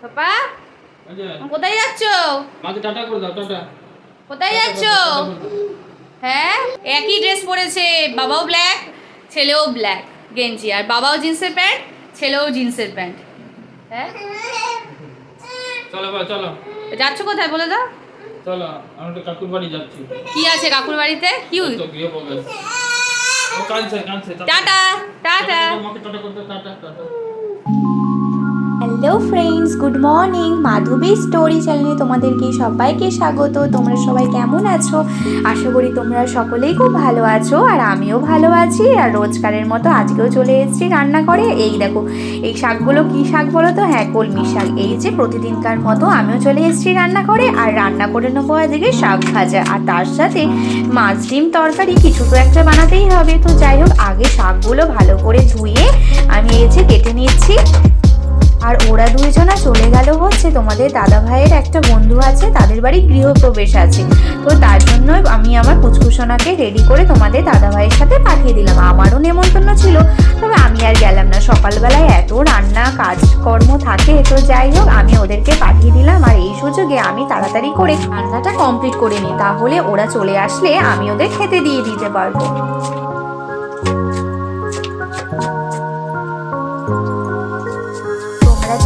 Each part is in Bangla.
পাপা কোথায় যাচ্ছ? মাকে টাটা করে দাও, টাটা। কোথায় যাচ্ছ? হ্যাঁ, একই ড্রেস পরেছে, বাবাও ব্ল্যাক, ছেলেও ব্ল্যাক গেঞ্জি, আর বাবাও জিন্সের প্যান্ট, ছেলেও জিন্সের প্যান্ট। হ্যাঁ, চলো বা চলো। যাচ্ছ কোথায় বলে দাও? চলো, আমি তো কাকুর বাড়ি যাচ্ছি। কি আছে কাকুর বাড়িতে? কি তো গৃহপ্রবেশ। ও কাঁদছে, কাঁদছে। Tata tata. মাকে টাটা করে দাও, tata tata. Hello friends, good morning. Madhabi story চ্যানেলে তোমাদেরকে সবাইকে স্বাগত। তোমরা সবাই কেমন আছো? আশা করি তোমরা সকলেই খুব ভালো আছো, আর আমিও ভালো আছি। আর রোজকারের মতো আজকেও চলে এসেছি রান্না করে। এই দেখো, এই শাকগুলো কি শাক বলো তো? হ্যাঁ, কলমি শাক। এই যে প্রতিদিনকার মতো আমিও চলে এসেছি রান্না করে, আর রান্না করে নেবো আজকে শাক ভাজা, আর তার সাথে মাছ ডিম তরকারি। কিছু তো একটা বানাতেই হবে। তো যাই হোক, আগে শাকগুলো ভালো করে ধুয়ে আমি এই যে কেটে নিচ্ছি। আর ওরা দুইজনা চলে গেল হচ্ছে তোমাদের দাদা ভাইয়ের একটা বন্ধু আছে, তাদের বাড়ি গৃহপ্রবেশ আছে। তো তার জন্য আমি আমার কুচকুশোনাকে রেডি করে তোমাদের দাদা ভাইয়ের সাথে পাঠিয়ে দিলাম। আমারও নেমন্তন্ন ছিল, তবে আমি আর গেলাম না। সকালবেলায় এত রান্না কাজকর্ম থাকে। তো যাই হোক, আমি ওদেরকে পাঠিয়ে দিলাম, আর এই সুযোগে আমি তাড়াতাড়ি করে রান্নাটা কমপ্লিট করে নিই, তাহলে ওরা চলে আসলে আমি ওদের খেতে দিয়ে দিতে পারবো।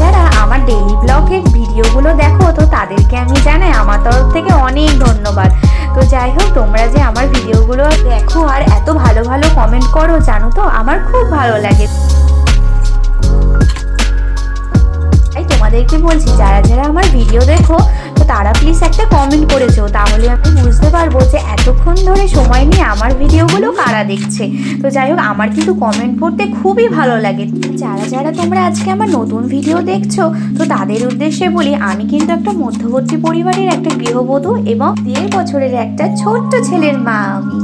যারা আমার ডেইলি ব্লগের ভিডিওগুলো দেখো, তো তাদেরকে আমি জানাই আমার তরফ থেকে অনেক ধন্যবাদ। তো যাই হোক, তোমরা যে আমার ভিডিওগুলো দেখো আর এত ভালো ভালো কমেন্ট করো, জানো তো আমার খুব ভালো লাগে। তাই তোমাদেরকে বলছি, যারা যারা আমার ভিডিও দেখো, তো তারা প্লিজ একটা কমেন্ট করেছো, তাহলে আমি বুঝতে পারবো যে এতক্ষণ ধরে সময় নিয়ে আমার ভিডিওগুলো কারা দেখছে। তো যাই হোক, আমার কিন্তু কমেন্ট পড়তে খুবই ভালো লাগে। যারা যারা তোমরা আজকে আমার নতুন ভিডিও দেখছো, তো তাদের উদ্দেশ্যে বলি, আমি কিন্তু একটা মধ্যবর্তী পরিবারের একটা গৃহবধূ এবং 1.5 বছরের একটা ছোট্ট ছেলের মা আমি।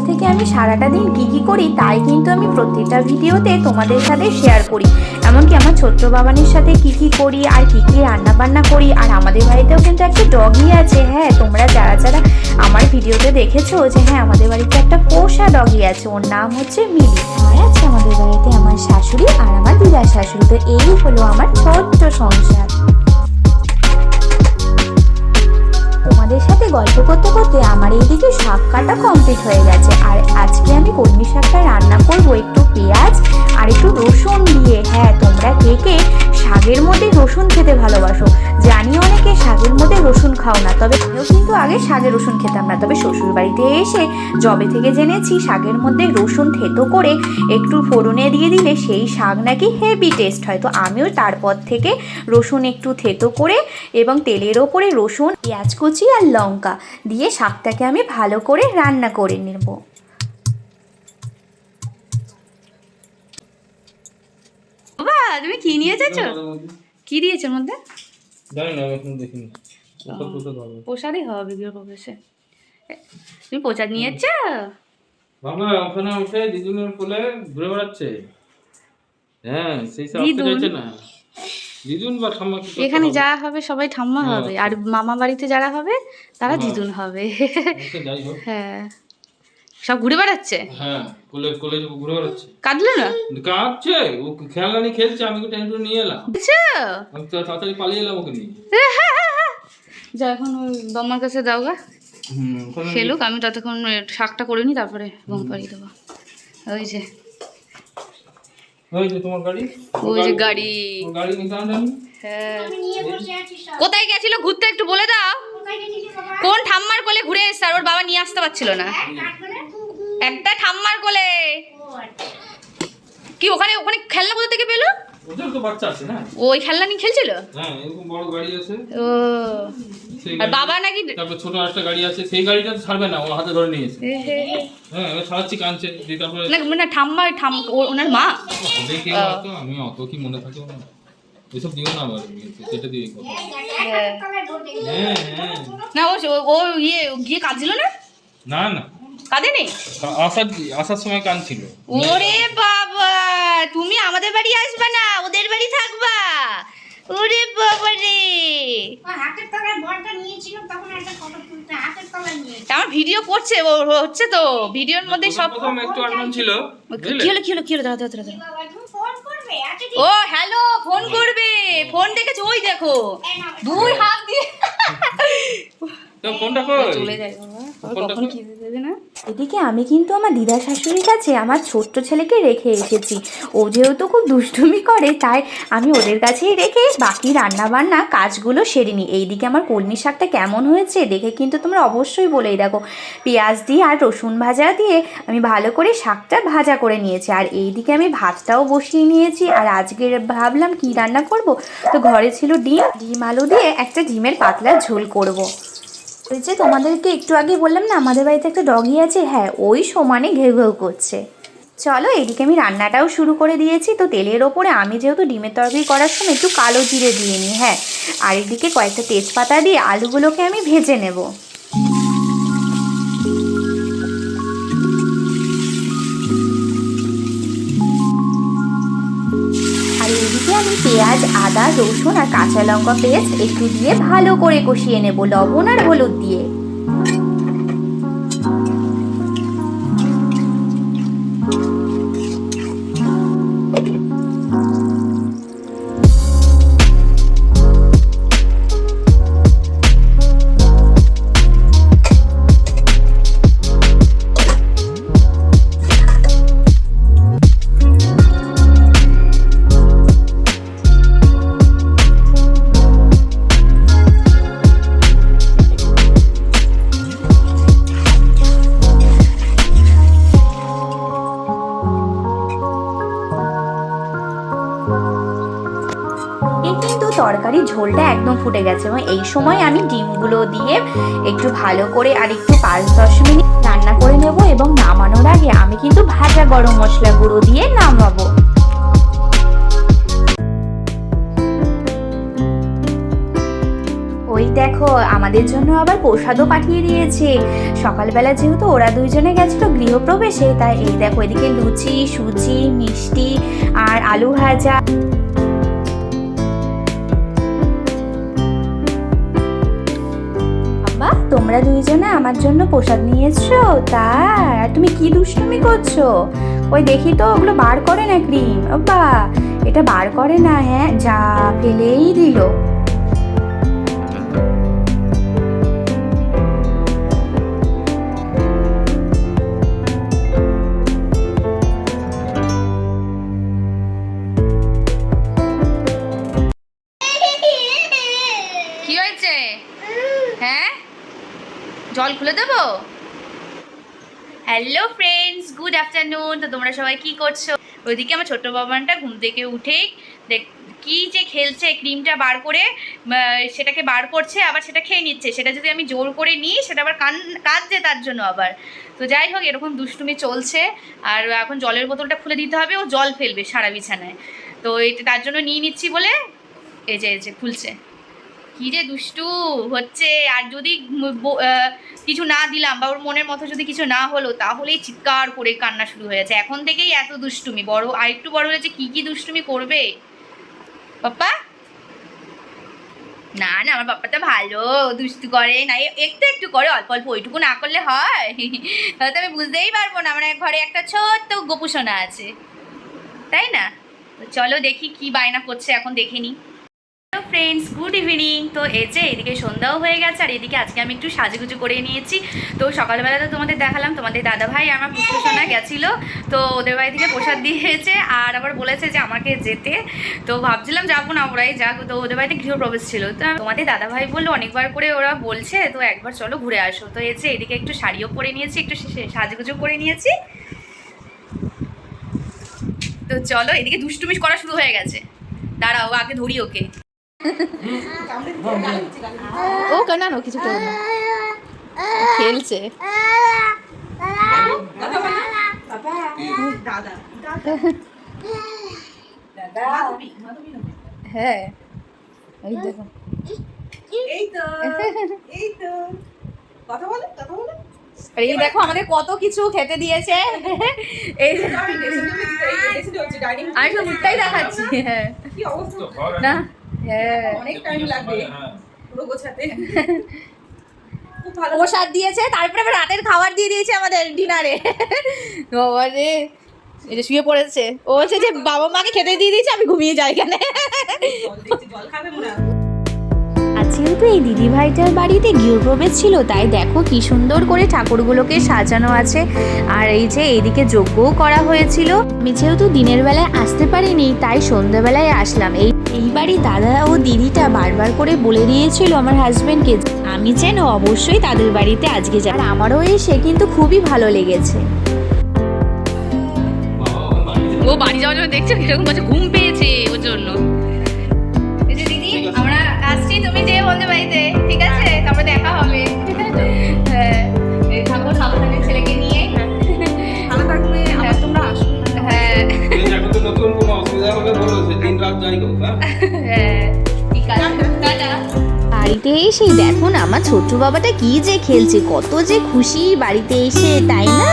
থেকে আমি সারাটা দিন কী করি, তাই কিন্তু আমি প্রত্যেকটা ভিডিওতে তোমাদের সাথে শেয়ার করি। এমনকি আমার ছোট্ট বাবানের সাথে কী করি, আর কী রান্না বান্না করি। আর আমাদের বাড়িতেও কিন্তু একটা ডগি আছে। হ্যাঁ, তোমরা যারা যারা আমার ভিডিওতে দেখেছো যে হ্যাঁ, আমাদের বাড়িতে একটা পোষা ডগি আছে, ওর নাম হচ্ছে মিলি। আর আছে আমাদের বাড়িতে আমার শাশুড়ি আর আমার দিদার শাশুড়ি। তো এই হলো আমার ছোট্ট সংসার। তোমাদের সাথে গল্প করতে করতে আমার এইদিকে শাক কাটা কমপ্লিট হয়ে গেছে। আর আজকে আমি কলমি শাকটা রান্না করব একটু পেঁয়াজ আর একটু রসুন দিয়ে। হ্যাঁ, তোমরা কে কে শাকের মধ্যে রসুন খেতে ভালোবাসো? জানি অনেকে শাকের মধ্যে রসুন খাও না, তবে আমিও কিন্তু আগে শাকে রসুন খেতাম না। তবে শ্বশুর বাড়িতে এসে যবে থেকে জেনেছি শাকের মধ্যে রসুন থেতো করে একটু ফোড়নে দিয়ে দিলে সেই শাক নাকি হেভি টেস্ট হয়। তো আমিও তারপর থেকে রসুন একটু থেতো করে এবং তেলের ওপরে রসুন, পেঁয়াজ কুচি আর লঙ্কা দিয়ে শাকটাকে আমি ভালো করে রান্না করে নেব। বাবা, তুমি কি নিয়ে যাচ্ছ? কি দিয়েছে মধ্যে? জানি না, এখন দেখিনি। প্রসাদই হবে গৃহপ্রবেশে। তুমি প্রসাদ নিয়ে যাচ্ছ? বাবা ওখানে উঠে দিদুনের কোলে ঘুরে বেড়াচ্ছে। হ্যাঁ, সেই সব আসতে চাইছে না। দিদুন বা ঠাম্মা কি? এখানে যা হবে সবাই ঠাম্মা হবে, আর মামা বাড়িতে যারা হবে তারা দিদুন হবে। যাই হোক, হ্যাঁ, সব ঘুরে বেড়াচ্ছে। হ্যাঁ, কোলে কোলে ঘুরে বেড়াচ্ছে। কাঁদলো না? কাঁদছে, ও খেলনা নিয়ে খেলছে। আমি তো টেনশন নিয়ে এলাম, আমি তো তাড়াতাড়ি পালিয়ে এলাম ওকে নিয়ে। যা, এখন ওই দম্মার কাছে দাও গা, খেলুক। আমি ততক্ষণ শাকটা করে নিই, তারপরে ঘুম পাড়িয়ে দেবো। ওই যে ওই যে তোমার গাড়ি, ওই যে গাড়ি। গাড়ি নিতে আনলাম। হ্যাঁ, কোথায় গেছিল ঘুরতে একটু বলে দাও। কোন ঠাম্মার কোলে ঘুরে এসছে, আর ওর বাবা নিয়ে আসতে পারছিল না। একটা ঠাম্মার কোলে। কি ওখানে ওখানে খেলনা কোথা থেকে পেলো? ওদের তো বাচ্চা আছে না, ওই খেলনা নিয়ে খেলছিল। হ্যাঁ, এরকম বড় গাড়ি আছে। ও, আর বাবা নাকি তারপর ছোট একটা গাড়ি আছে, সেই গাড়িটা তো ছাড়বে না, ও হাতে ধরে নিয়েছে। হ্যাঁ, ও ছাড়াচ্ছি, কাঁদছে। তারপরে না, মানে ঠাম্মা ওনার মা। দেখে তো আমি অত কি মনে থাকে না, এসব দিও না আবার, সেটা দিয়ে কথা। হ্যাঁ হ্যাঁ, না ও ইয়ে গিয়ে কাঁদছিল না? না না, কাঁদেনি। আসার সময় কাঁদছিল। ওরে বাবা, তুমি আমাদের বাড়ি আসবে না, ওদের বাড়ি থাকবা? ওরে বাবা রে, হাতের তলায় বলটা নিয়েছিল তখন একটা ফটো তুলতে হাতের তলায় নিয়ে আমার ভিডিও করছে, হচ্ছে তো ভিডিওর মধ্যে সব। প্রথম একটু আনমন ছিল, বুঝলে? কি হলো দাঁড়া। বাবা তুমি ফোন করবে আচ্ছা ঠিক ও হ্যালো, ফোন করবে, ফোন দেখেছো ওই দেখো, দুই হাত দিয়ে তো ফোনটা কই? চলে যায় বাবা, ফোনটা কখন কই? কি দেবে না। এদিকে আমি কিন্তু আমার দিদা শাশুড়ির কাছে আমার ছোট্ট ছেলেকে রেখে এসেছি। ও যেহেতু খুব দুষ্টুমি করে, তাই আমি ওদের কাছেই রেখে বাকি রান্নাবান্না কাজগুলো সেরে নিই। এইদিকে আমার কলমি শাকটা কেমন হয়েছে দেখে কিন্তু তোমরা অবশ্যই বলেই দেখো। পেঁয়াজ দিয়ে আর রসুন ভাজা দিয়ে আমি ভালো করে শাকটা ভাজা করে নিয়েছি। আর এইদিকে আমি ভাতটাও বসিয়ে নিয়েছি। আর আজকে ভাবলাম কি রান্না করব, তো ঘরে ছিল ডিম আলু দিয়ে একটা ডিমের পাতলা ঝোল করব। ওই যে তোমাদেরকে একটু আগে বললাম না আমাদের বাড়িতে একটা ডগি আছে, হ্যাঁ ওই সমানে ঘেউ ঘেউ করছে। চলো এদিকে আমি রান্নাটাও শুরু করে দিয়েছি। তো তেলের ওপরে আমি যেহেতু ডিমের তরকারি করার সময় একটু কালো জিরে দিয়ে নিই, হ্যাঁ, আর এদিকে কয়েকটা তেজপাতা দিয়ে আলুগুলোকে আমি ভেজে নেব। আর এদিকে আমি পেঁয়াজ, আদা, রসুন আর কাঁচা লঙ্কা পেস্ট একটু দিয়ে ভালো করে কষিয়ে নেব লবণ আর হলুদ দিয়ে। কিন্তু তরকারি ঝোলটা একদম ফুটে গেছে এবং এই সময় আমি ডিমগুলো দিয়ে একটু ভালো করে আর একটু 5-10 মিনিট রান্না করে নেব এবং নামানোর আগে আমি কিন্তু ভাজা গরম মশলা গুঁড়ো দিয়ে নামাবো। ওই দেখো আমাদের জন্য আবার প্রসাদও পাঠিয়ে দিয়েছে। সকালবেলা যেহেতু ওরা দুইজনে গেছিল গৃহপ্রবেশে, তাই এই দেখো এদিকে লুচি, সুজি, মিষ্টি আর আলু ভাজা। তোমরা দুইজনে আমার জন্য প্রসাদ নিয়ে এসছো, তাই? আর তুমি কি দুষ্টুমি করছো? ওই দেখি তো ওগুলো বার করে না ক্রিম, বা এটা বার করে না, হ্যাঁ যা ফেলেই দিল। কি হয়েছে? হ্যাঁ, জল খুলে দেবো? Hello friends, good afternoon. তো তোমরা সবাই কি করছো? ওইদিকে আমার ছোট্ট বাবানটা ঘুম থেকে উঠেই কি যে খেলছে, ক্রিমটা বার করে সেটাকে বার করছে, আবার সেটা খেয়ে নিচ্ছে। সেটা যদি আমি জোর করে নিই সেটা আবার কাঁদছে তার জন্য আবার। তো যাই হোক, এরকম দুষ্টুমি চলছে। আর এখন জলের বোতলটা খুলে দিতে হবে, ও জল ফেলবে সারা বিছানায়। তো এটা তার জন্য নিয়ে নিচ্ছি বলে এই যে খুলছে। কি যে দুষ্টু হচ্ছে। আর যদি কিছু না দিলাম বা ওর মনের মতো যদি কিছু না হলো, তাহলেই চিৎকার করে কান্না শুরু হয়ে যাচ্ছে। এখন থেকেই এত দুষ্টুমি, আর একটু বড় হয়েছে কি দুষ্টুমি করবে পাপ্পা। না আমার পাপ্পাটা ভালো, দুষ্টু করে না, একটু করে, অল্প অল্প, ওইটুকু না করলে হয়? তাহলে আমি বুঝতেই পারবো না আমার ঘরে একটা ছোট্ট গোপুসোনা আছে, তাই না? চলো দেখি কি বায়না করছে, এখন দেখে নিই। Hello friends, good evening. তো এই যে এদিকে সন্ধ্যাও হয়ে গেছে, আর এদিকে আজকে আমি একটু সাজুগুজু করে নিয়েছি। তো সকালবেলা তো তোমাদের দেখালাম, তোমাদের দাদাভাই আমার পুষ্পসোনা গেছিলো, তো ওদের বাড়ি থেকে প্রসাদ দিয়েছে আর আবার বলেছে যে আমাকে যেতে। তো ভাবছিলাম যাবো না, ওরাই যাক। তো ওদের বাড়িতে গৃহপ্রবেশ ছিল, তো তোমাদের দাদাভাই বললো অনেকবার করে ওরা বলছে, তো একবার চলো ঘুরে আসো। তো এই যে এদিকে একটু শাড়িও পরে নিয়েছি, একটু সাজুগুজু করে নিয়েছি। তো চলো, এদিকে দুষ্টুমি করা শুরু হয়ে গেছে, দাঁড়াও আগে ধরি ওকে। ও কেন কিছু করো না, খেলছে। হ্যাঁ এই দেখো, আর এই দেখো আমাদের কত কিছু খেতে দিয়েছে। এই আমি শুধু মুখটাই দেখাচ্ছি। হ্যাঁ না, হ্যাঁ অনেক টাইম লাগবে হ্যাঁ পুরো গোছাতে। খুব ভালো প্রসাদ দিয়েছে, তারপরে আবার রাতের খাবার দিয়ে দিয়েছে আমাদের ডিনারে। বাবা রে, এই যে শুয়ে পড়েছে, ও বলছে যে বাবা মাকে খেতে দিয়ে দিয়েছে, আমি ঘুমিয়ে যাই এখানে। জল দেখছি, জল খাবে মনে হয়। আজ যেহেতু এই দিদিভাইটার বাড়িতে গৃহপ্রবেশ ছিল, তাই দেখো কি সুন্দর করে ঠাকুরগুলোকে সাজানো আছে। আর এই যে এইদিকে যজ্ঞও করা হয়েছিল। আমি যেহেতু দিনের বেলায় আসতে পারিনি, তাই সন্ধ্যাবেলায় আসলাম। এই বাড়ি দাদা ও দিদিটা বারবার করে বলে দিয়েছিল আমার হাজবেন্ডকে আমি যেন অবশ্যই তাদের বাড়িতে আজকে যাই। আর আমারও এসে কিন্তু খুবই ভালো লেগেছে। ও বাড়ি যাওয়ার জন্য দেখছো কিরকম বলছে, ঘুম পেয়েছে ওর জন্য। এই যে দিদি আমরা আসছি, তুমি যে বলতে বাড়িতে, ঠিক আছে? তারপরে দেখা হবে। হ্যাঁ, এই থাকো সাবধানে ছেলেকে নিয়ে। ভালো থাকবে, আবার তোমরা আসো। হ্যাঁ এখন তো নতুন কোনো অসুবিধা হলে বলো, দিন রাত যাই হোক। হ্যাঁ ঠিক আছে, টাটা। বাড়িতে এসে দেখো না আমার ছোট্ট বাবাটা কি যে খেলছে, কত যে খুশি বাড়িতে এসে, তাই না?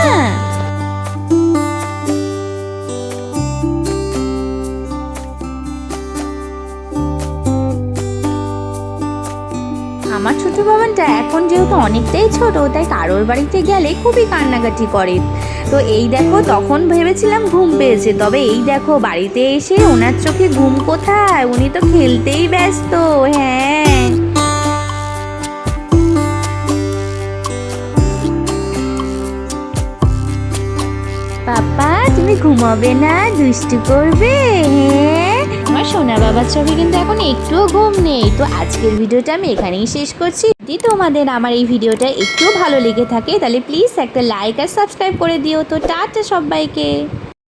আমার ছোট বাবানটা এখন যেহেতু অনেকটাই ছোট, তাই কারোর বাড়িতে গেলে খুবই কান্নাকাটি করে। তো এই দেখো, তখন ভেবেছিলাম ঘুম পেয়েছে, তবে এই দেখো বাড়িতে এসে ওনার চোখে ঘুম কোথায়, উনি তো খেলতেই ব্যস্ত। হ্যাঁ, পাপা তুমি ঘুমাবে না, দুষ্টু করবে? হ্যাঁ, আমার সোনা বাবার ছবি কিন্তু এখন একটুও ঘুম নেই। তো আজকের ভিডিওটা আমি এখানেই শেষ করছি। যদি তোমাদের আমার এই ভিডিওটা একটু ভালো লেগে থাকে, তাহলে প্লিজ একটা লাইক আর সাবস্ক্রাইব করে দিও। তো টাটা সবাইকে।